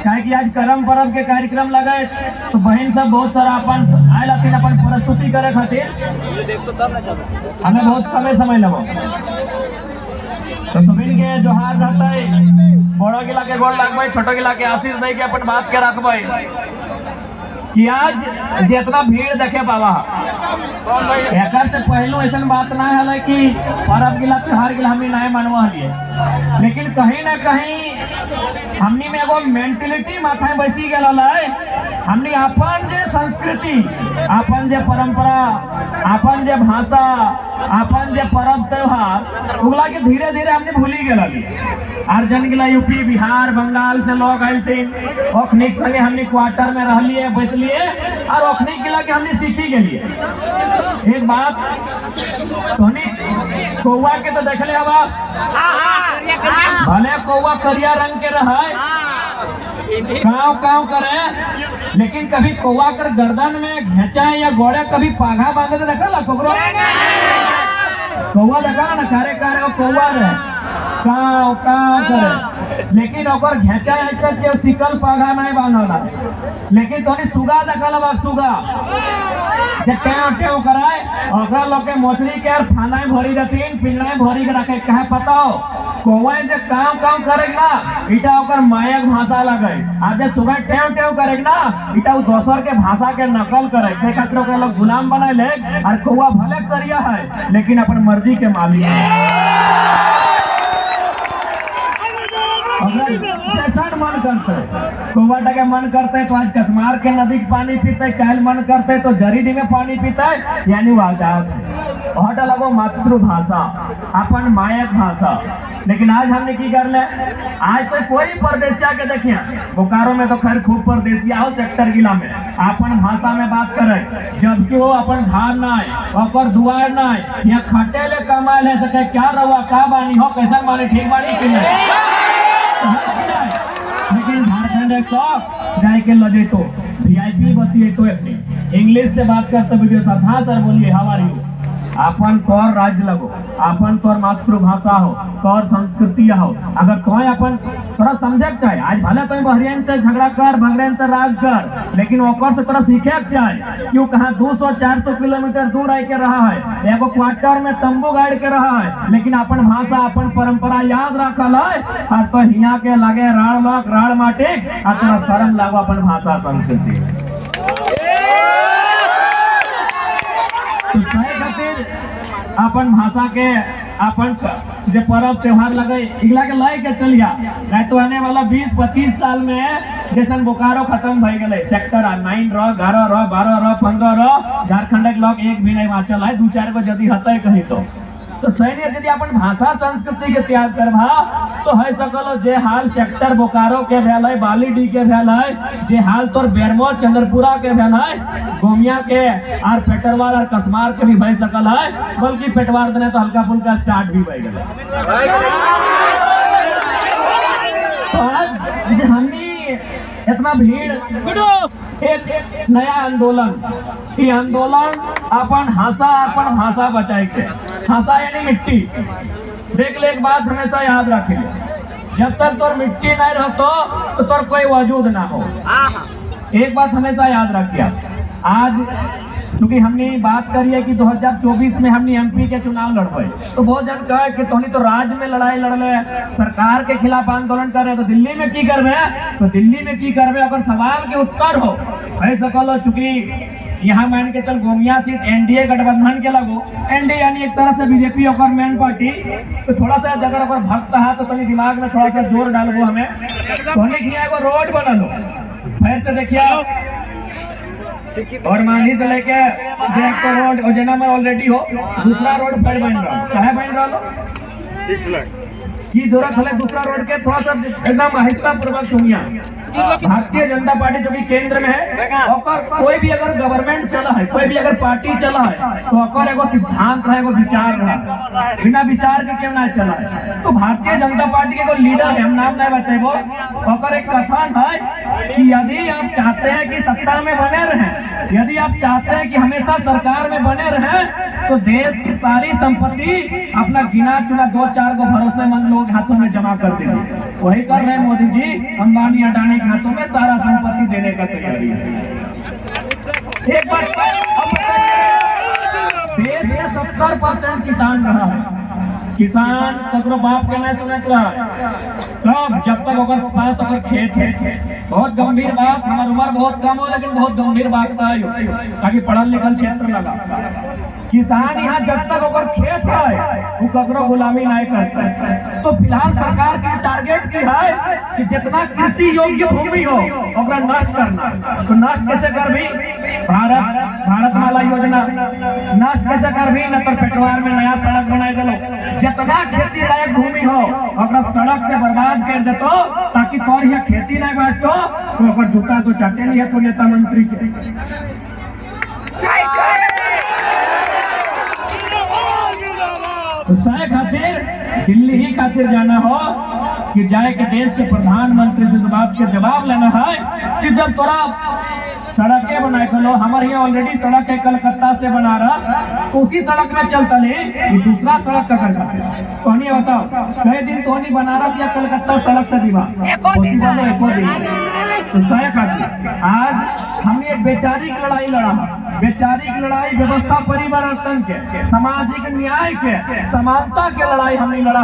काहे कि आज करम पर्व के कार्यक्रम लगे तो बहन सब बहुत सारा अपन आयल हथिन अपन प्रस्तुति करे खातिर हमें बहुत कमे समय लगो तो सभी के जोहार रहता है बड़ो गिला के गोड़ लगबे छोटो गिला के आशीष दे के अपन बात के रखबे कि आज जितना भीड़ देखे पावा एक से पहलू ऐसा बात ना है कि पर्व गिला त्योहार गिला हमने नहीं मनवा लिए लेकिन कहीं ना कहीं हमनी में एगो मेंटेलिटी माथा में बैसी गल हमनी अपन जे संस्कृति अपन जे परंपरा अपन जे भाषा अपन जे पर्व त्योहार उगला के धीरे धीरे हमने भूली गल और जन गिला यूपी बिहार बंगाल से लोग आयथिन ओखनिक संगे हमने क्वार्टर में रह लिए बैस लिए और ओखनिक गिला के हमने सीखी गई एक बात कौआ के तो देख ले हवा भले कौआ करिया रंग के रहे काव काव करे लेकिन कभी कौआ कर गर्दन में घेचा या गोड़े कभी पाघा बांधे देखा कौआ देखा ना कारे कारे कौआ रहे काव काव करे लेकिन ओकर घेचा के सिकल पाघा नहीं बांधला लेकिन तोनी सुगा देखल बा सुगा जे टेव टेव कराए ओकरा लोग के मोचरी के थाना में भरी रखीन पिंजरा में भरी के रखे कहे बताओ कौआ जे काम काम करे ना इटा ओकर मायक भाषा लगे आज जे सुगा टेव टेव करे ना इटा उ दोसर के भाषा के नकल करे से खातिर ओकरा लोग गुलाम बनाए ले और कौआ भले करिया है लेकिन अपन मर्जी के मालिक है जैसा मन करते कौआ के मन करते तो आज कसमार के नदी के पानी पीते कल मन करते तो जरीडी में पानी पीते यानी वो आजाद हट लगो मातृभाषा अपन मायक भाषा लेकिन आज हमने की कर ले आज तो कोई परदेसिया के देखिए बोकारो में तो खैर खूब परदेसिया हो सेक्टर जिला में अपन भाषा में बात करे जबकि वो अपन घर ना और दुआर ना यहाँ खटे ले कमाए ले सके क्या रहुआ का बानी हो कैसा माने ठीक बानी कि नहीं लेकिन झारखंड एक जाए के लगे तो वीआईपी बतिए तो इंग्लिश से बात करते वीडियो साहब हाँ सर बोलिए हाउ आर यू अपन तोर राज्य लगो अपन तोर मातृभाषा हो तोर संस्कृति हो अगर तो अपन थोड़ा समझे चाहे आज भले तो बहरियन से झगड़ा कर भगरेन से राज कर लेकिन ओकर से थोड़ा सीखे चाहे क्यों कहाँ 200-400 किलोमीटर दूर आए के रहा है एगो क्वार्टर में तंबू गाड़ के रहा है लेकिन अपन भाषा अपन परंपरा याद रखल है और तो हिया के लगे राड़ लोग राड़ माटे और थोड़ा शर्म लागो अपन भाषा संस्कृति अपन भाषा के अपन जो पर्व त्योहार लगे इगला के लाई के चलिया नहीं तो आने वाला 20-25 साल में जैसे बोकारो खत्म भई गए सेक्टर 9 रह 11 रह 12 रह 15 रह झारखंड के लोग एक भी नहीं बाँचल है 2-4 को यदि हते कहीं तो सही यदि अपन भाषा संस्कृति के त्याग करवा तो है सकलो जे हाल सेक्टर बोकारो के भेल है बालीडी के भेल है जे हाल तोर बेरमो चंद्रपुरा के भेल है गोमिया के और पेटरवार और कसमार के भी भय सकल है बल्कि पेटवार देने तो हल्का फुल्का स्टार्ट भी भय गए तो आज हमनी इतना भीड़ एक नया आंदोलन ये आंदोलन अपन भाषा बचाए के भाषा यानी मिट्टी देख ले एक बात हमेशा याद रखे जब तक तोर मिट्टी नहीं रहतो तो तोर कोई वजूद ना हो एक बात हमेशा याद रखिए आज क्योंकि हमने बात करी है कि 2024 में हमने एमपी के चुनाव लड़बे तो बहुत जन कहे कि तोनी तो राज्य में लड़ाई लड़ले सरकार के खिलाफ आंदोलन कर रहे तो दिल्ली में की करबे तो दिल्ली में की करबे अगर सवाल के उत्तर हो ऐसा कहो चूंकि यहाँ मान के चल गोमिया सीट एनडीए गठबंधन के लगो एनडीए यानी एक तरह से बीजेपी और मेन पार्टी तो थोड़ा सा अगर भक्त है तो तनी दिमाग में थोड़ा सा जोर डालो हमें तो रोड बना लो फिर से देखिए और मांझी से लेके रोड योजना में ऑलरेडी हो दूसरा रोड फिर बन रहा चाहे बन रहा लो की जरूरत है दूसरा रोड के थोड़ा सा एकदम आहिस्ता पूर्वक सुनिया भारतीय जनता पार्टी जो कि केंद्र में है और कोई भी अगर गवर्नमेंट चला है कोई भी अगर पार्टी चला है तो अगर एगो सिद्धांत है एगो विचार रहा बिना विचार के क्यों ना चला है तो भारतीय जनता पार्टी के कोई लीडर है हम नाम नहीं बताएबो और एक कथन है कि यदि आप चाहते हैं कि सत्ता में बने रहें यदि आप चाहते हैं कि हमेशा सरकार में बने रहें तो देश की सारी संपत्ति अपना गिना चुना 2-4 को भरोसेमंद लोग हाथों में जमा कर देंगे वही कर रहे मोदी जी, अंबानी अडानी के हाथों में सारा संपत्ति देने का तैयारी है। एक बात अब देश में 70% किसान रहा है। किसान ककरो बाप के नहीं सुनत रहा कब, जब तक ओकर पास ओकर खेत है। बहुत गंभीर बात, हमारी उम्र बहुत कम हो लेकिन बहुत गंभीर बात था ताकि पढ़ल लिखल क्षेत्र लगा। किसान यहाँ जब तक ओकर खेत है वो ककरो गुलामी नहीं करता है। तो फिलहाल सरकार का टारगेट की है कि जितना कृषि योग्य भूमि हो ओकरा नष्ट करना। तो नष्ट कैसे कर भी, भारतमाला योजना नष्ट कैसे कर भी, न तो पेटवार में नया सड़क बनाए दलो। जितना खेती लायक भूमि हो ओकरा सड़क से बर्बाद कर देतो ताकि तोर यहाँ खेती नहीं बचतो तो ओकर जूता तो चाटे नहीं है तो नेता मंत्री के। तो सह खातिर दिल्ली ही खातिर जाना हो कि जाए के देश के प्रधानमंत्री से इस बात के जवाब लेना है कि जब तोरा सड़कें बनाए चलो, हमारे यहाँ ऑलरेडी सड़क है कलकत्ता से बनारस, तो उसी सड़क में चलता नहीं दूसरा सड़क का कर जाते। तो नहीं बताओ कई दिन तो नहीं बनारस या कलकत्ता सड़क से दिवा तो सह खातिर आज हमने बेचारी की लड़ाई लड़ा। बेचारी की लड़ाई व्यवस्था परिवर्तन के, सामाजिक न्याय के, समानता के लड़ाई हमने लड़ा।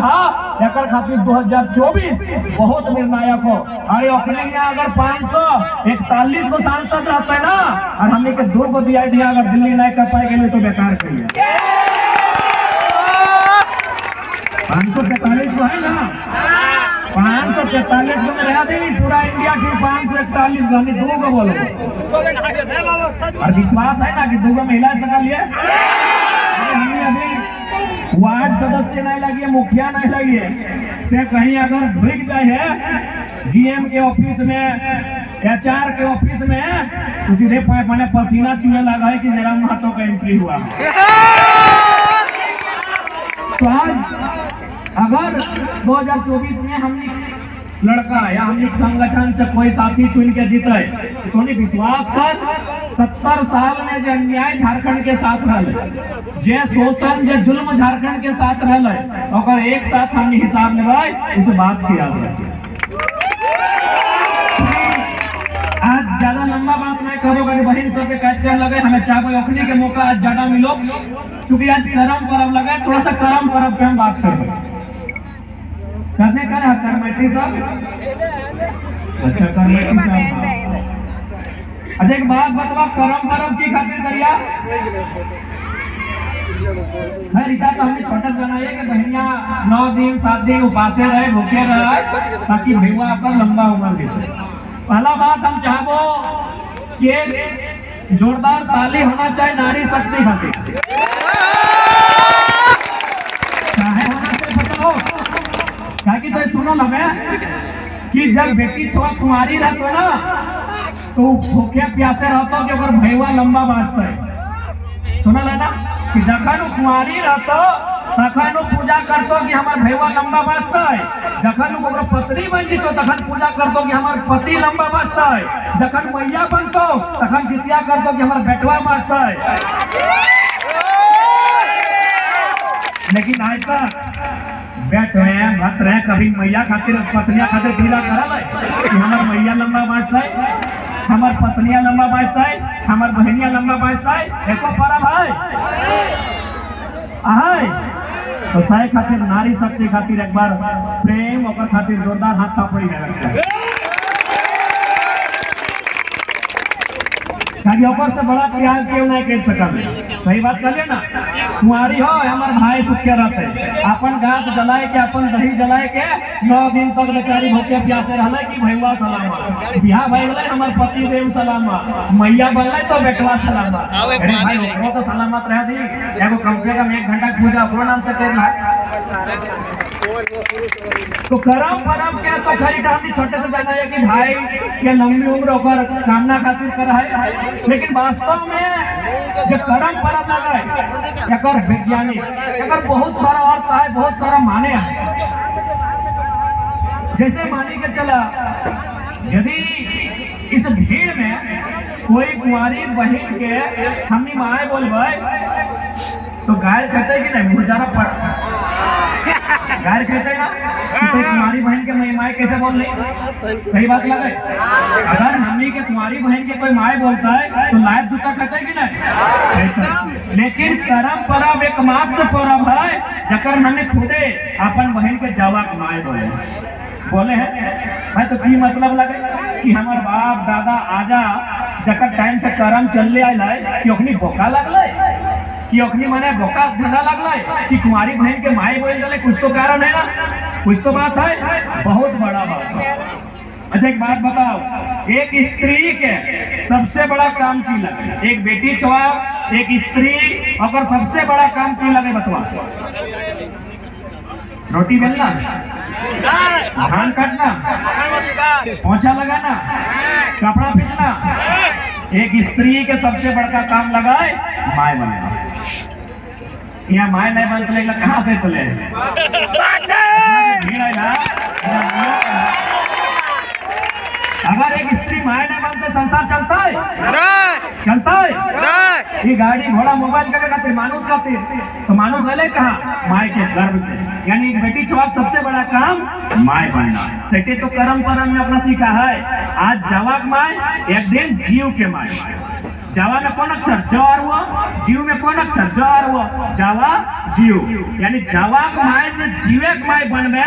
एकर खातिर 2024 बहुत निर्णायक हो। अरे अपने यहाँ अगर 541 को सांसद रहता है ना और हमने के 2 को दिया अगर दिल्ली नहीं कर पाएंगे तो बेकार करिए। 543 को है ना, 543 को मिला दी पूरा इंडिया की 541 घनी 2 को बोलो और विश्वास है ना कि 2 को महिला सकल है। हमने अभी वार्ड सदस्य नहीं लगी है, मुखिया नहीं लगी है, से कहीं अगर भीग जाए है जीएम के ऑफिस में एचआर के ऑफिस में तो सीधे मैंने पसीना चूहे लगा है कि जरा महतो का एंट्री हुआ। तो आज अगर 2024 में हमने लड़का या हमने संगठन से कोई साथी चुन के जीते तो नहीं विश्वास कर 70 साल में जो अन्याय झारखंड के साथ रहे, जे शोषण जे जुल्म झारखंड के साथ रहे और एक साथ हमने हिसाब लेवाई इस बात किया। आज ज्यादा लंबा बात नहीं करोगे बहन सबके कहते लगे हमें चाहे ओखनी के मौका आज ज्यादा मिलो, क्योंकि आज करम पर्व लगा, थोड़ा सा करम पर्व पे हम बात करें करने का है करमेटी साहब। अच्छा करमेटी साहब, अच्छा एक बात बतवा, करम पर्व की खातिर करिया है रीता तो हमने छोटा बनाया कि बहनिया 9 दिन 7 दिन उपासे रहे, भूखे रहे ताकि भैया आपका लंबा उम्र दे। पहला बात हम चाहबो कि जोरदार ताली होना चाहिए नारी शक्ति खातिर। चाहे होना चाहिए बताओ ताकि तो सुनो लगे कि जब बेटी छोड़ा कुमारी रहते ना तो भूखे प्यासे रहता कि अगर भैया लंबा बाँचता है। सुना लेना कि जखन कुमारी रहता तखन पूजा करतो कि हमार भैया लंबा बाँचता है, जखन पत्नी बन जीतो तखन पूजा करतो कि हमार पति लंबा बाँचता है, जखन मैया बनतो तखन जितिया करतो कि हमार बेटवा बाँचता है। लेकिन आज तक बैठ रहे भक्त रहे कभी मैया खातिर पत्निया खातिर पूजा करा कि हमार मैया लंबा बाँचता है, हमार पत्निया लंबा बाँचता है, हमार बहनिया लंबा बाँचता है। एको पर्व है तो साय खातिर नारी शक्ति खातिर एक बार प्रेम और खातिर जोरदार हाथ थापड़ी से बड़ा प्यार क्यों नहीं कर सका। सही बात कर ना, कुंवारी हो हमार भाई सुखे रहते अपन गाछ जलाए के अपन दही जलाए के 9 दिन तक बेचारी भूखे प्यासे रहे कि भैया सलामा, बिहार भाई गए हमार पति देव सलामा, मैया बनले तो बेटवा सलामा। अरे भाई वो तो सलामत रह दी, एगो कम से कम 1 घंटा पूजा अपना नाम से करना है। तो करम परम क्या तो खरी हमने छोटे से जाना है कि भाई के लंबी उम्र होकर कामना खातिर कर है, लेकिन वास्तव में जो करम परम लगा है अगर वैज्ञानिक अगर बहुत सारा अर्थ है, बहुत सारा माने है। जैसे माने के चला यदि इस भीड़ में कोई कुंवारी बहन के हमनी माए बोलबे तो गाय कहते कि नहीं मुझारा पड़ गार कहते ना तो तुम्हारी बहन के माए कैसे बोल रही? सही बात लगे। अगर हमनी के तुम्हारी बहन के कोई माए बोलता है तो लायक जूता कहते है कि नहीं? लेकिन कर्म परब एकमात्र परब है जकर हमने खुदे अपन बहन के जवाक माए बोले हैं। मैं तो की मतलब लगे कि हमार बाप दादा आजा जकर टाइम से कर्म चल आए कि ओखनी बोका लगल कि ओखनी मने बोका धंधा लगल कि कुमारी बहन के माए बोल चले, कुछ तो कारण है ना, कुछ तो बात है, बहुत बड़ा बात है। अच्छा एक बात बताओ, एक स्त्री के सबसे बड़ा काम की लगे? एक बेटी जवाब, एक स्त्री अगर सबसे बड़ा काम की लगे बतवा? रोटी बेलना, धान काटना, पोछा लगाना, कपड़ा पीसना। एक स्त्री के सबसे बड़ा काम लगा है माए बनना। यहाँ माए नहीं बनते लेकिन कहाँ से चले? अगर एक स्त्री माए नहीं बनते संसार चलता है? चलता है? ये गाड़ी घोड़ा मोबाइल का खातिर मानुष खातिर तो मानुष रहे कहाँ? माए के गर्भ से। यानी एक बेटी जवाक सबसे बड़ा काम माए बनना। सेटे तो कर्म परम में अपना सीखा है। आज जवाक माए, एक दिन जीव के माए। जावा में कौन अक्षर? ज और वो। जीव में कौन अक्षर? ज और वो। जावा जीव। यानी जवाक माए से जीवेक माए बनबे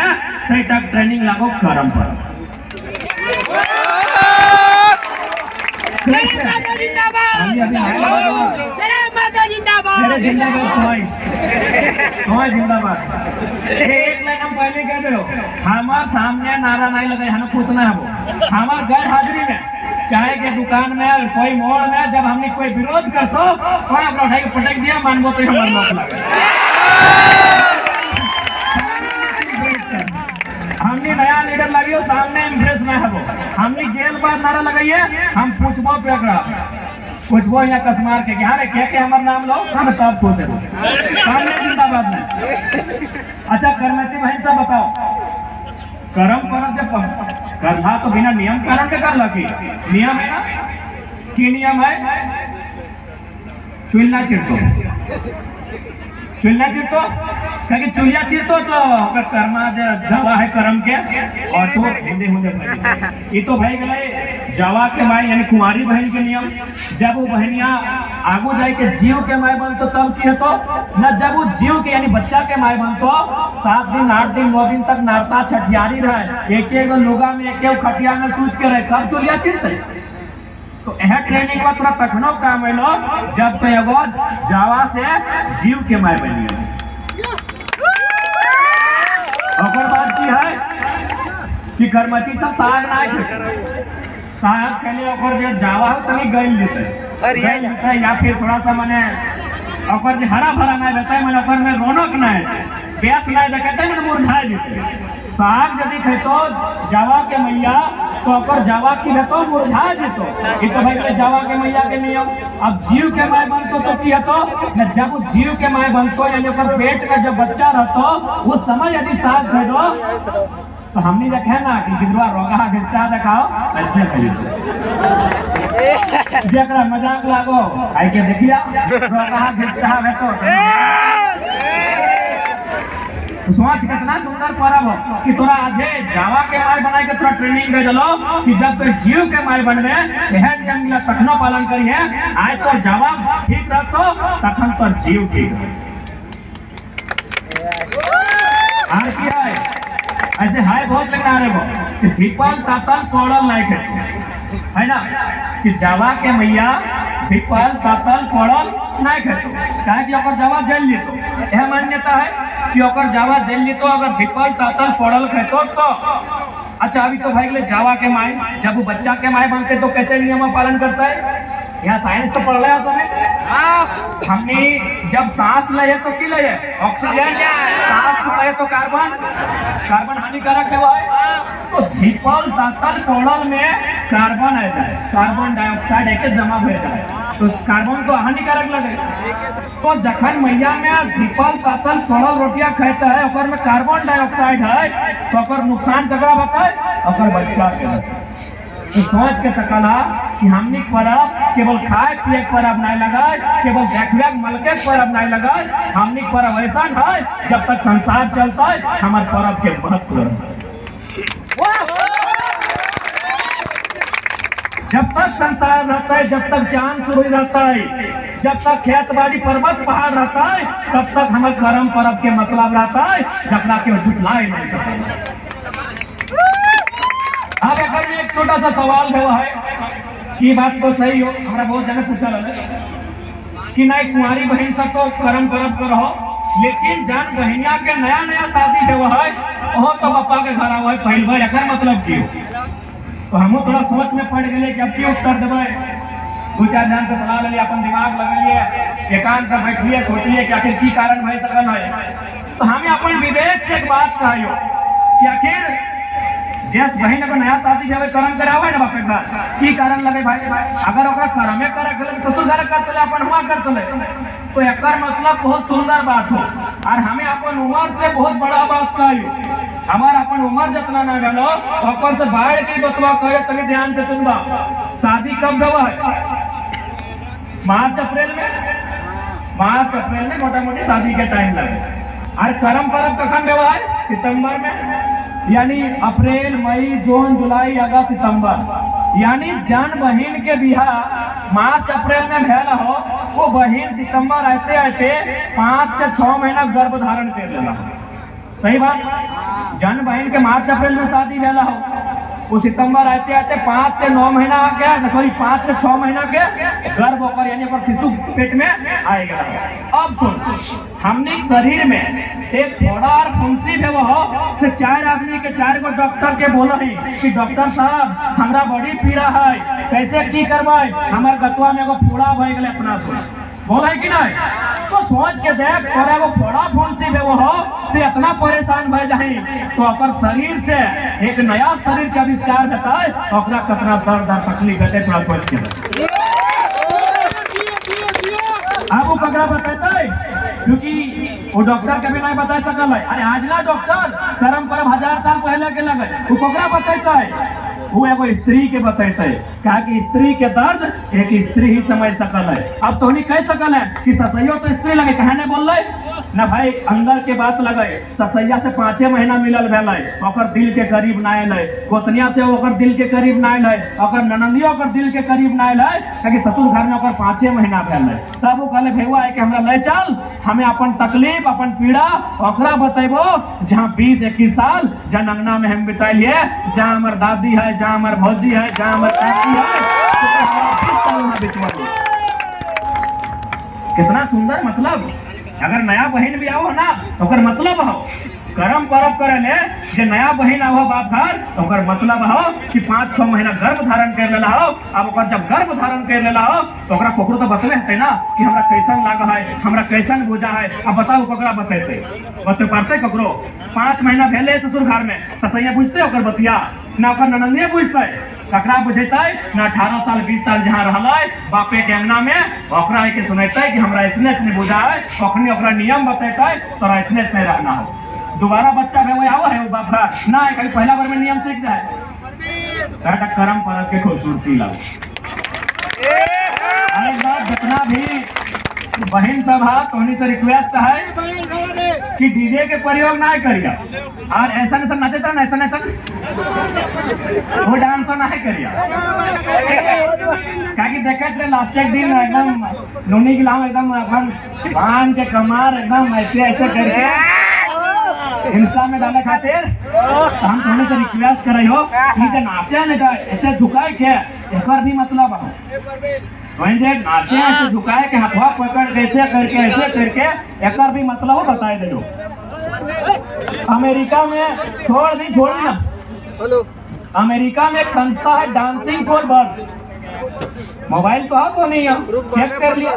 सही तक ट्रेनिंग लागो कर्म पर। जिंदाबाद। एक लाइन हम पहले कह दो, हमारे सामने नारा नहीं लगे, हमें कुछ ना हो। हमारे गैर हाजिरी में चाय के दुकान में कोई मोड़ में जब हमने कोई विरोध कर तो कोई अपना उठाई के पटक दिया, मानबो तो हमारे मौत लगे। हमने नया लीडर लगियो सामने इम्प्रेस में है वो। हमने गेल बार नारा लगाइए, हम पूछबो पे पूछबो या कसमार के हाँ रे क्या हमारा नाम लो, हम तब पूछे सामने जिंदाबाद में। अच्छा करमती बहन से बताओ, कर्म परब जब करला तो बिना नियम कारण के करला की नियम है ना? की नियम है? चुलना चिरतो, चुलना चिरतो क्योंकि चुलिया चिरतो तो कर्मा जवा है कर्म के और तो ये तो भाई गए जवा के माए यानी कुमारी बहन के नियम। जब वो बहनिया आगू जाए के जीव के माए बनतो तब की तो न, जब वो जीव के यानी बच्चा के माए बनतो 7 दिन 8 दिन 9 दिन तक नारता छठियारी रहे, एक एक लोगा में एक एक खटिया में सूत के रहे, कब चुलिया चिरते? तो यह ट्रेनिंग में थोड़ा तखनो काम है लो जब तो एगो जावा से जीव के माए बनिए। और बात की है कि करमती सब साग ना साग खेले और जो जावा हो तनी गल देते या फिर थोड़ा सा मने और हरा भरा ना रहता है, मैंने ओकर में रौनक ना है, बेस ना देखते हैं, मैंने मुरझा देते। साग यदि खेतो जावा के मैया तो अगर जावा की रहतो मुरझा जेतो। ये तो भाई जावा के मैया के नियम। अब जीव के माए बनतो तो की हतो न, जब जीव के माए बनतो यानी ओकर पेट में जब बच्चा रहतो उस समय यदि साग खेदो तो हमने देखे ना कि गिरवा रोगा घिस्टा दिखाओ ऐसे जेकरा मजाक लागो आई के देखिया रोगा घिस्टा है तो सोच कितना सुंदर परब हो कि तोरा आज जावा के माए बनाए के थोड़ा ट्रेनिंग दे दलो कि जब तो जीव के माए बनबे यह नियम ला तखनो पालन करिए। आज तो जावा ठीक रहतो तखन तो जीव ठीक आर की है ऐसे हाय बहुत लगना रे वो कि पीपल तातल पड़ल नहीं है ना, कि जावा के मैया पीपल तातल पड़ल नहीं खेतो काहे कि ओकर जावा जल लेतो। यह मान्यता है कि ओकर जावा जल लेतो अगर पीपल तातल पड़ल खेतो तो। अच्छा अभी तो भाई जावा के माए जब वो बच्चा के माए बनते तो कैसे नियम पालन करता है? यहाँ साइंस तो पढ़ लिया तुम्हें। हमने जब सांस ले तो की ले ऑक्सीजन, सांस छोड़े तो कार्बन, कार्बन हानिकारक है वो है। तो पीपल तातल पड़ल में कार्बन आता है, कार्बन डाइऑक्साइड एक जमा हो जाता है तो कार्बन तो हानिकारक लगे। तो जखन मैया में पीपल तातल पड़ल रोटियां खाता है और में कार्बन डाइऑक्साइड है तो नुकसान ककरा बताए? बच्चा के। तो सोच के सकला कि हमनी परब केवल खाए पिए परब नहीं लगाए, केवल देखवे मलके परब नहीं लगाए। हमनी परब ऐसा है जब तक संसार चलता है हमारे परब के महत्व है। जब तक संसार रहता है, जब तक चांद सूरज रहता है, जब तक खेत बाड़ी पर्वत पहाड़ रहता है, तब तक हमारे कर्म परब के मतलब रहता है जकरा के झुटलाए नहीं सकते। अब अगर में एक छोटा सा सवाल है कि बात तो सही हो, हमारा बहुत जगह पूछा लगे कि नहीं कुंवारी बहन सब तो कर्म परब करो, लेकिन जान बहनिया के नया नया शादी हुआ है वो तो पापा के घर आवा है पहल बार, एकर मतलब की हो? तो हम थोड़ा सोच में पड़ गए कि अब क्यों उत्तर देवे। दो चार जन से सलाह ले अपन दिमाग लगलिए, एकांत में बैठिए, सोचिए कि आखिर की कारण भय सकल है। तो हमें अपन विवेक से एक बात कहियो कि आखिर जिस बहन अगर नया शादी जब कर्म करावे ना बापे घर की कारण लगे भाई, अगर ओकरा कर्मे करे ससुर घर करते ले अपन हुआ करते ले, तो एकर मतलब बहुत सुंदर बात हो। और हमें अपन उम्र से बहुत बड़ा बात कहियो, हमारा अपन उम्र जितना ना गलो ओकर से बाहर की बतवा कहे, तनी ध्यान से सुनबा। शादी कब गवा है? मार्च अप्रैल में मोटा मोटी शादी के टाइम लगे। और कर्म परब कखन गवा है? सितंबर में, यानी अप्रैल मई जून जुलाई अगस्त सितंबर, यानी जन बहन के बिहार मार्च अप्रैल में भेल हो, वो बहन सितंबर आते आते 5 से 6 महीना गर्भ धारण कर लेना। सही बात, जन बहन के मार्च अप्रैल में शादी भेला हो, वो सितंबर आते आते 5 से 9 महीना के, सॉरी 5 से 6 महीना के गर्भ होकर यानी अगर शिशु पेट में आएगा। अब सुन, हमने शरीर में एक फोड़ा और फुंसी है वो से 4 आदमी के 4 गो डॉक्टर के बोला है कि डॉक्टर साहब हमरा बड़ी पीड़ा है, कैसे की करवाए, हमारे गतवा में एगो फोड़ा भय गए अपना से बोला है कि नहीं? तो सोच के देख, और एगो फोड़ा फुंसी है वो से इतना परेशान भय जाए तो अगर शरीर से एक नया शरीर के आविष्कार होता है तो अपना कितना दर्द और तकलीफ है थोड़ा सोच के। अब वो ककरा बताता है क्योंकि वो डॉक्टर कभी नहीं बता सकल है। अरे आज ना डॉक्टर कर्म परब 1000 साल पहले के लगे, वो ककरा बताता है? वो एगो स्त्री के बताते है, कहा कि स्त्री के दर्द एक स्त्री ही समझ सकल है। अब तो नहीं कह सकल है कि ससैया तो स्त्री लगे, कहे नहीं बोल रहे ना भाई, अंदर के बात लगे। ससैया से 5 महीना मिलल भेल है, ओकर दिल के करीब ना आयल है, गोतनिया से ओकर दिल के करीब ना आयल है, ओकर ननदिया ओकर दिल के करीब ना आयल है, क्योंकि ससुर घर में ओकर 5 महीना भेल है। सब वो कहले भेवा है कि हमरा ले चल, हमें अपन तकलीफ अपन पीड़ा ओकरा बतेबो जहाँ 20-21 साल जन अंगना में हम बिताइए, जहाँ हमार दादी है, जहाँ हमार भौजी है, जहाँ हमार चाची है, कितना सुंदर। मतलब अगर नया बहन भी आओ ना तो मतलब हो कर्म परब करे ले, जे नया बहन आओ बाप घर तो मतलब हो कि 5-6 महीना गर्भ धारण कर लेला हो। अब ओकर जब गर्भ धारण कर लेला हो तो ओकरा कोकरो तो बतले है ना कि हमरा कैसन लाग है, हमरा कैसन बुझा है। अब बताओ कोकरा बतेते, बते पारते कोकरो? 5 महीना भेले ससुर घर में, ससैया बुझते ओकर बतिया ना, ओकर ननदिया बुझते, ककरा बुझेता ना 18 साल 20 साल जहाँ रहला बापे के अंगना में, ओकरा के सुनेता कि हमरा ऐसने नहीं बुझा है, ओखनी ओकरा नियम बतेता तोरा ऐसने नहीं रहना हो। दोबारा बच्चा है वो आवा है वो बाप ना है, कहीं पहला बार में नियम सीख जाए। कर्म परब के खूबसूरती लाओ। जितना भी बहन सब है तो उन्हीं से रिक्वेस्ट है कि डीजे के प्रयोग ना करिए, और ऐसा ऐसा नाचे था ना, ऐसा वो डांस ना करिए, क्या देखे लास्ट दिन एकदम नूनी गिलाओ एकदम भान के कमार एकदम ऐसे ऐसे करके इंस्टा में डाले खातिर। तो हम तुम्हें से रिक्वेस्ट कर रही हो कि नाचे न जाए ऐसे झुकाए के, एक भी मतलब नाचे ऐसे झुकाए के हाथवा पकड़ के ऐसे करके एक भी मतलब बताए दे दो। अमेरिका में छोड़ी ना, अमेरिका में एक संस्था है डांसिंग फॉर बर्थ, मोबाइल तो नहीं है, चेक कर लिया।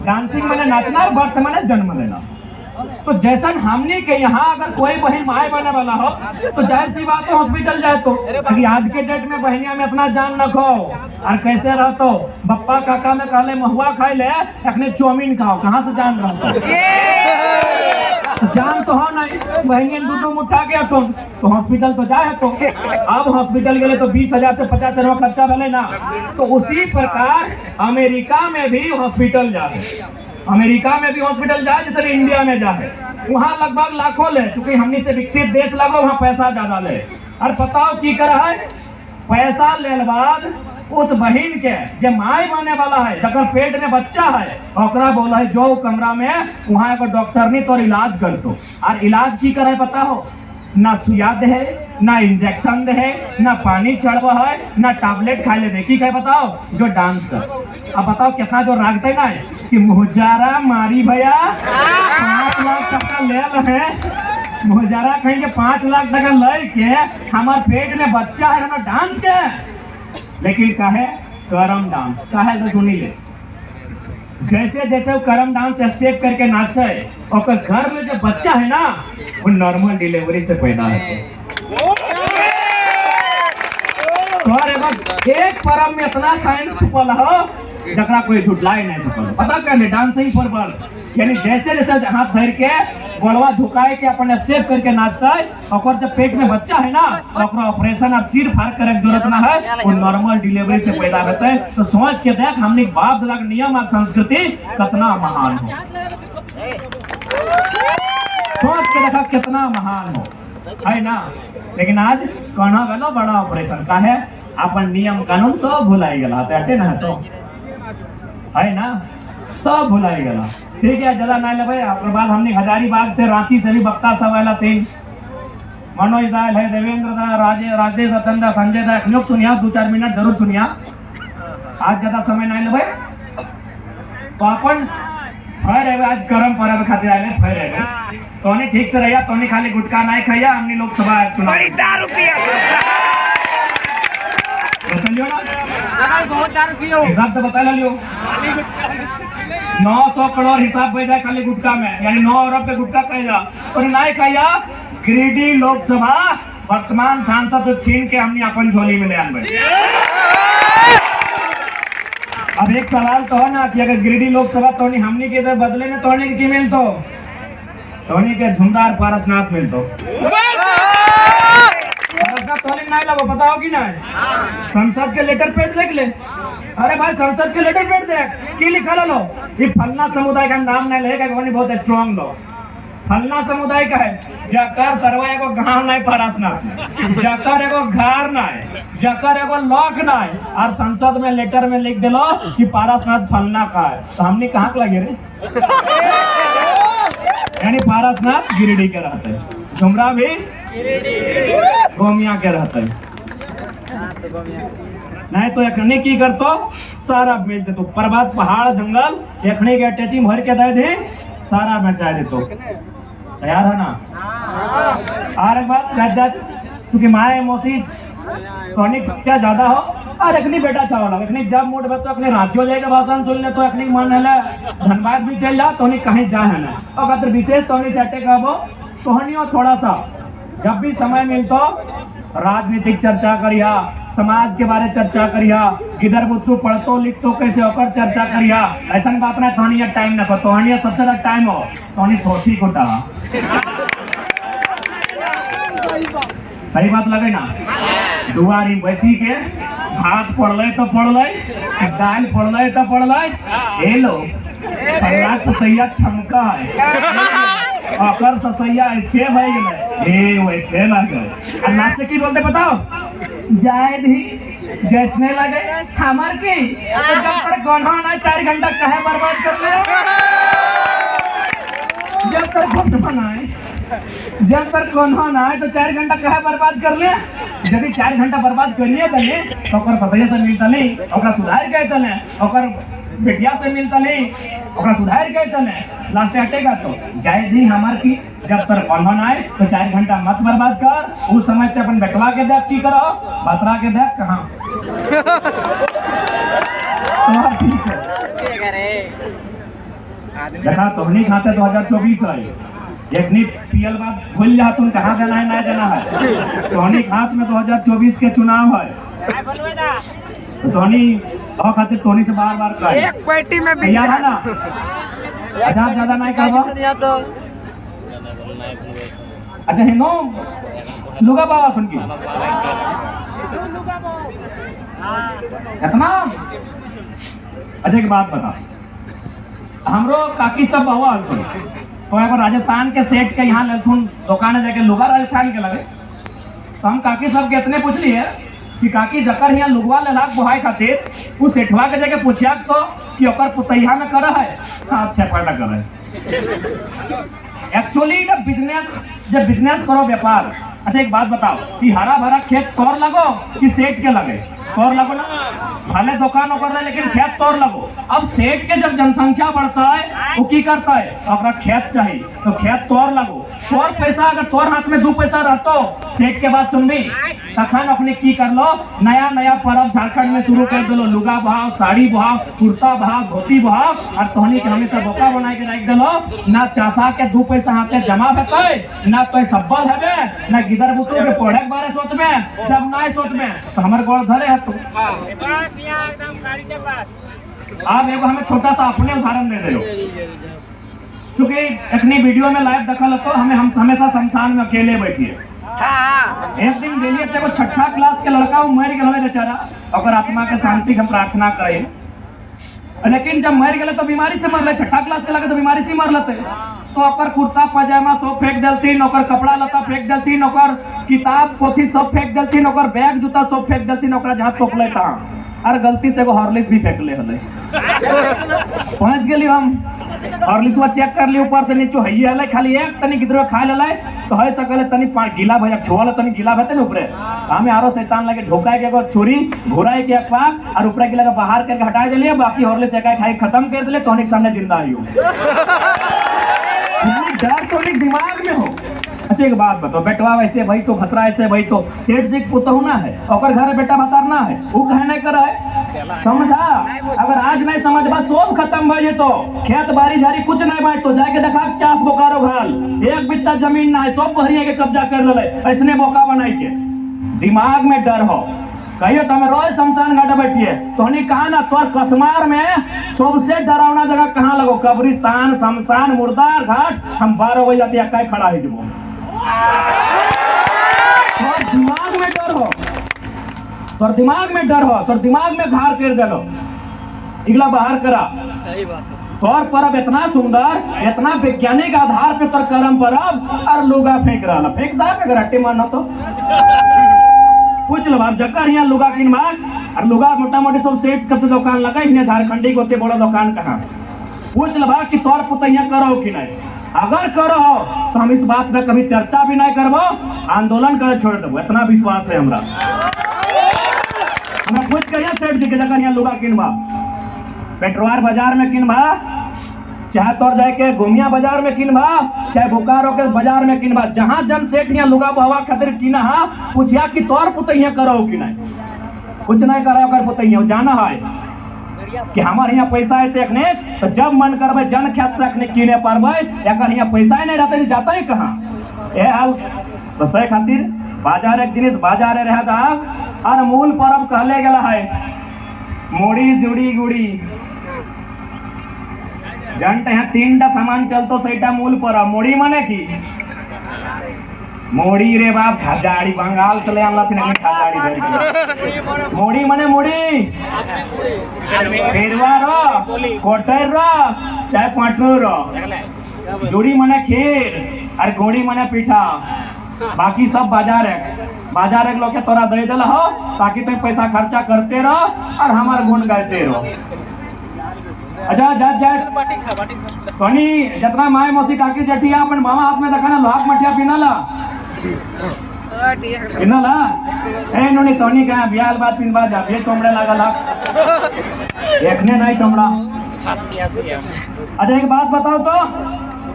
डांसिंग मैंने नाचना, बर्थ मैंने जन्म लेना। तो जैसा हमने के यहाँ अगर कोई बहन माए बने वाला हो तो जाहिर सी बात है हॉस्पिटल जाए तो, अभी आज के डेट में बहनिया में अपना जान रखो और कैसे रहतो। बप्पा काका में कहले महुआ खाए ले, अखने चौमिन खाओ, कहाँ से जान रहो। जान तो हो नहीं महंगे दूध उठा के तो हॉस्पिटल तो जाए तो अब हॉस्पिटल गए तो 20,000 से 50,000 खर्चा भले ना। तो उसी प्रकार अमेरिका में भी हॉस्पिटल जाए, अमेरिका में भी हॉस्पिटल जाए जैसे इंडिया में जाए, वहाँ लगभग लाखों ले, चूंकि हमनी से विकसित देश लगो वहाँ पैसा ज्यादा ले। और बताओ की कर है, पैसा ले बाद उस बहन के जो माई बने वाला है जकर पेट में बच्चा है ओकरा बोला है जो कमरा में वहाँ एगो डॉक्टर नहीं तो इलाज कर दो। और इलाज की करे पता हो, ना सुइया दे है, ना इंजेक्शन दे है, ना पानी चढ़वा है, ना टैबलेट खा ले दे। की कहे बताओ, जो डांस कर। अब बताओ कितना जो रागते ना कि मुहजारा मारी भैया 5 लाख टका ले रहे, मुहजारा कहेंगे 5 लाख टका ले के हमारे पेट में बच्चा है ना डांस के। लेकिन कहे करम डांस कहे तो सुनी ले, जैसे जैसे वो करम डांस स्टेप करके नाचता है और घर में जो बच्चा है ना वो नॉर्मल डिलीवरी से पैदा है। तो एक परम में इतना साइंस छुपल हो जकरा कोई झुटलाई नहीं सकल। पता कर डांस ही पर बल, यानी जैसे जैसे हाथ धर के गोलवा झुकाए के अपन स्टेप करके नाचता है और जब पेट में बच्चा है ना ओकरा ऑपरेशन और चीर फाड़ करे जरूरत ना है, वो नॉर्मल डिलीवरी से पैदा होता है। तो सोच के देख हमने बाप दादा के नियम और संस्कृति कितना महान हो, सोच के देखा कितना महान हो, है ना। लेकिन आज कहना गलो बड़ा ऑपरेशन का है, अपन नियम कानून सब भुलाई गला हटे ना तो है ना, सब भुलाई गला। ठीक है जला नहीं ले भाई। आपके बाद हमने हजारीबाग से रांची से भी वक्ता सब आया थे, मनोज दा है, देवेंद्र दा, राजेश सतन दा, संजय दा, लोग सुनिया 2-4 मिनट जरूर सुनिया, आज ज्यादा समय नहीं ले भाई। तो अपन फर है आज करम परब खातिर आए फर है तो ठीक से रहिया, तो खाली गुटखा नहीं खाइया, हमने लोकसभा चुनाव हिसाब तो बता लियो 900 करोड़ हिसाब बन जाए खाली गुटखा में, यानी 9 अरब के गुटखा खाइया और नहीं खाइया। गिरिडीह लोकसभा वर्तमान सांसद से छीन के हमने अपन झोली में ले आए। अब एक सवाल तो है ना कि अगर गिरिडीह लोकसभा तो हमने के बदले में तोड़ने की मिल तो के झुमदार पारसनाथ मिल तो नहीं लगो, बताओ कि नहीं। संसद के लेटर पेड देख ले, अरे भाई संसद के लेटर पेड देख की लिखा लो, ये फलना समुदाय का नाम नहीं लेगा, बहुत स्ट्रॉन्ग लो। फलना समुदाय का है जकर सरवा एगो गांव नहीं पारसनाथ, जकर एगो घर नहीं, जकर एगो लॉक नहीं, और संसद में लेटर में लिख दिलो कि पारसनाथ फलना का है, तो हमने कहाँ लगे रे यानी पारसनाथ गिरिडीह के रहते हैं, झुमरा भी गोमिया के रहते हैं। नहीं तो एखने की करतो सारा बेच देतो, पर्वत पहाड़ जंगल एखने के अटैची भर के दे दे सारा बचा देतो। तैयार है ना। और एक बात चूंकि माए मौसी टॉनिक क्या ज्यादा हो और अखनी बेटा चावल अखनी जब मूड बतो अखनी रांची जाएगा भाषण सुन ले तो अखनी मन है धनबाद भी चल जा तो कहीं जा है ना। और अगर विशेष तो चटे कहबो तो थोड़ा सा जब भी समय मिलतो राजनीतिक चर्चा करिया, समाज के बारे चर्चा करिया, किधर बुद्धू पढ़तो लिखतो कैसे होकर चर्चा करिया। ऐसा बात ना तोहनिया टाइम ना को, तोहनिया सबसे ज्यादा टाइम हो तोहनी थोड़ी को डाला। सही बात लगे ना। दुआरी बैसी के भात पड़ल तो पड़ल, दाल पड़ल तो पड़ल, ए लो पल्ला कुतैया छमका है अकर ससैया ऐसे भाई गए वैसे लगे। नाचे की बोलते बताओ जाए धी जैसने लगे हमार की जब तक गन्हा ना 4 घंटा कहे बर्बाद कर ले, जब तक गन्हा ना आए जब तक गन्हा ना आए तो 4 घंटा कहे बर्बाद कर ले। यदि 4 घंटा बर्बाद करिए तले तो ओकर ससैया से मिलता नहीं, ओकरा सुधार गए तले, ओकर बेटिया से मिलता नहीं, ओकरा सुधार गए तले, लास्ट हटेगा तो जाए दी हमार की। जब तक गन्हा ना आए तो 4 घंटा मत बर्बाद कर। उस समय से अपन बैठवा के देख की करो, बतरा के देख कहाँ देखा तो नहीं खाते 2024 रही एक पीएल बात भूल जा तुम कहाँ जाना है ना जाना है। तोहनी खात में 2024 के चुनाव है तो तोहनी खातिर तोहनी से बार बार कर एक पेटी में भी यार है ना। ज्यादा नहीं करबो अच्छा हिंदू लुगा बाबा तुमकी इतना। अच्छा एक बात बता, हमरो काकी सब बाबा हलथुन तो एक बार राजस्थान के सेठ के यहाँ ललथुन दुकान जाके लुगा राजस्थान के लगे, तो हम काकी सब के इतने पूछ लिए कि काकी जकर यहाँ लुगवा लेलाक बुहाई खातिर वो सेठवा के जगह पूछिया तो कि ओकर पुतैया में कर है अच्छा फायदा कर है एक्चुअली जब बिजनेस करो व्यापार। अच्छा एक बात बताओ कि हरा भरा खेत तोड़ लगो कि सेठ के लगे? तोड़ लगो ना, भले दुकान कर रहे लेकिन खेत तोड़ लगो। अब सेठ के जब जनसंख्या बढ़ता है वो की करता है, अगर खेत चाहिए तो खेत तोड़ लगो। तोड़ पैसा अगर तोड़ हाथ में 2 पैसा रहतो सेठ के बाद सुन भी तखन अपने की कर लो, नया नया पर्व झारखंड में शुरू कर दिलो, लुगा भाव, साड़ी भाव, कुर्ता भाव, धोती भाव, और तोहनी के हमेशा बोका बना के रख दिलो। ना चासा के 2 पैसा हाथ में जमा होते ना तो सब्बल है ना गिदर बुतरू के पढ़े के बारे सोच में, जब ना सोच में तो हमारे गोड़ धरे है। तो आप एगो हमें छोटा सा अपने उदाहरण दे दो, क्योंकि इतनी वीडियो में लाइव दखल तो हम हमेशा शमशान में अकेले बैठिए। एक दिन गेलिए तो 6ठा क्लास के लड़का वो मर गए बेचारा, और आत्मा के शांति हम प्रार्थना करें, लेकिन जब मर गए तो बीमारी से मरल। 6ठा क्लास के लगे तो बीमारी से मरल तो ओकर कुर्ता पजामा सब फेंक देलतीन, ओकर कपड़ा लता फेंक देलतीन, ओकर किताब पोथी सब फेंक देलतीन, ओकर बैग जूता सब फेंक देलतीन, ओकरा जहाँ तोपले तहाँ और गलती से एगो हॉर्लिक्स भी फेंक ले हले। पहुंच गेली हम हॉर्लिक्स चेक कर ली ऊपर से नीचे हइये हले, खाली एक तनी गिदरो खा लेले तो है सकले तनी गीला भैया छुआ तनी गीला भते न ऊपरे हमें आरो शैतान लगे ढोकाए के एगो छुरी घुराए के एक पाक और ऊपर के लगे बाहर करके हटा दिलिए, बाकी हॉर्लिक्स एक खाई खत्म कर दिले, तोहनी के सामने जिंदा आइयो। डर तो दिमाग में हो। अच्छा एक बात बताओ, बेटवा वैसे भाई तो खतरा ऐसे भाई तो सेठ जी पुतहु ना है, और घर बेटा बतारना है, वो कहे नहीं कर है समझा। अगर आज नहीं समझबा सब खत्म भाई तो खेत बाड़ी झाड़ी कुछ नहीं भाई तो जाके देखा 50 बोकारो घाल, 1 बित्ता जमीन ना है, सब बहरिया के कब्जा कर ले, ऐसने बोका बनाई के। दिमाग में डर हो, कहियो तो हमें रोज शमशान घाट बैठिए तो कहा ना तोर कसमार में सबसे डरावना जगह कहाँ लगो? कब्रिस्तान, शमशान, मुर्दार घाट। हम 12 बजे जाते कहीं खड़ा है जब तोर दिमाग में डर हो, तोर दिमाग में डर हो, तोर दिमाग में घार कर दिलो, इगला बाहर करा। सही बात है। तोर परब इतना सुंदर, इतना वैज्ञानिक आधार पे तोर करम परब और लुगा फेंक रहा फेंक दा अगर हट्टे मानो तो पूछ लो आप जगह यहाँ लुगा किनवा और लुगा मोटा मोटी सब सेठ कब दुकान लगा इन्हें झारखंडी को होते बड़ा दुकान कहाँ पूछ लो कि तौर पुतैया करो कि नहीं। अगर करो तो हम इस बात में कभी चर्चा भी नहीं करबो, आंदोलन कर छोड़ देबो, इतना विश्वास है हमरा। हम पूछ के यहाँ सेठ जी के जगह यहाँ लुगा किनवा, पेट्रोल बाजार में किनवा, चाहे तोर जाके गोमिया बाजार में किनवा, चाहे बोकारो के बाजार में किनवा, जहाँ जन सेठ यहाँ लुगा बहवा खातिर किना हा पूछिया कि तोर पुतैया करो कि नहीं। कुछ नहीं करा कर पुतैया जाना है कि हमारे यहाँ पैसा है देखने तो जब मन करबे जन खेत रखने किने पारबे, अगर यहाँ पैसा ही नहीं रहते जाता ही कहाँ ए हाल। तो सही खातिर बाजार एक जिनिस बाजार रह दा और मूल पर्व कहले गला है मोड़ी जुड़ी गुड़ी जनता यहाँ 3टा सामान चलतो सहीटा मूल पर्व। मोड़ी माने की मोड़ी रे बाप खजाड़ी बंगाल से ले आनला थी नहीं खजाड़ी धर मोड़ी माने मोड़ी पेरवा रो कोटर रो चाहे पाटरू रो, जुड़ी माने खीर और गोड़ी माने पीठा, बाकी सब बाजार है लोग के तोरा दे दिला हो ताकि तुम पैसा खर्चा करते रहो और हमारे गुण गाते रहो। अच्छा सोनी जितना माए मौसी काकी जटिया अपन मामा हाथ में देखा ना लोहाक मठिया पीनाला पीनाला ए नोनी तोनी का बियाल बात पिन बात जा ये टोमड़े लागल देखने नहीं टोमड़ा। अच्छा एक बात बताओ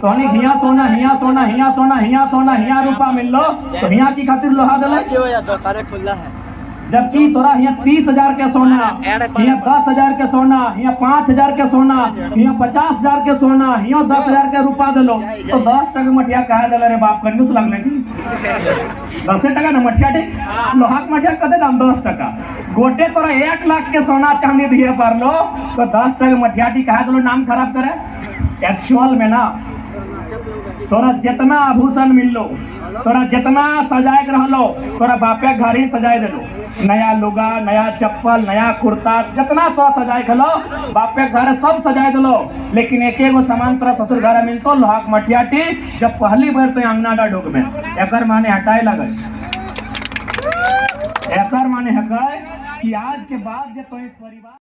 तो हिया सोना हिया सोना हिया सोना हिया सोना हिया रूपा मिल लो तो हिया की खातिर लोहा दले, जबकि तोरा यहाँ 30,000 के सोना, यहाँ 10,000 के सोना, यहाँ 5,000 के सोना, यहाँ 50,000 के सोना, यहाँ 10,000 के रूपा दिलो तो 10 टका मठिया कहा दिल रे बाप कंजूस लगने की 10 टका ना मठिया ठीक लोहाक मठिया कदे दाम 10 टका गोटे तोरा 1 लाख के सोना चांदी दिए पर लो तो 10 टका मठिया टी कहा दिलो नाम खराब करे। एक्चुअल में ना तोरा जितना आभूषण मिललो, तोरा जितना सजाए के रहलो, तोरा बापे घर ही सजाए देलो। नया लुगा, नया चप्पल, नया कुर्ता, जितना तो सजाए खलो बापे घर सब सजाए दिलो। लेकिन एक एगो सामान तोरा ससुर घर मिलतो, लोहा के मटियाटी, जब पहली बार तो अंगना डा ढोक में एकर माने हटाए लगे। एकर माने है कि आज के बाद जब तो इस परिवार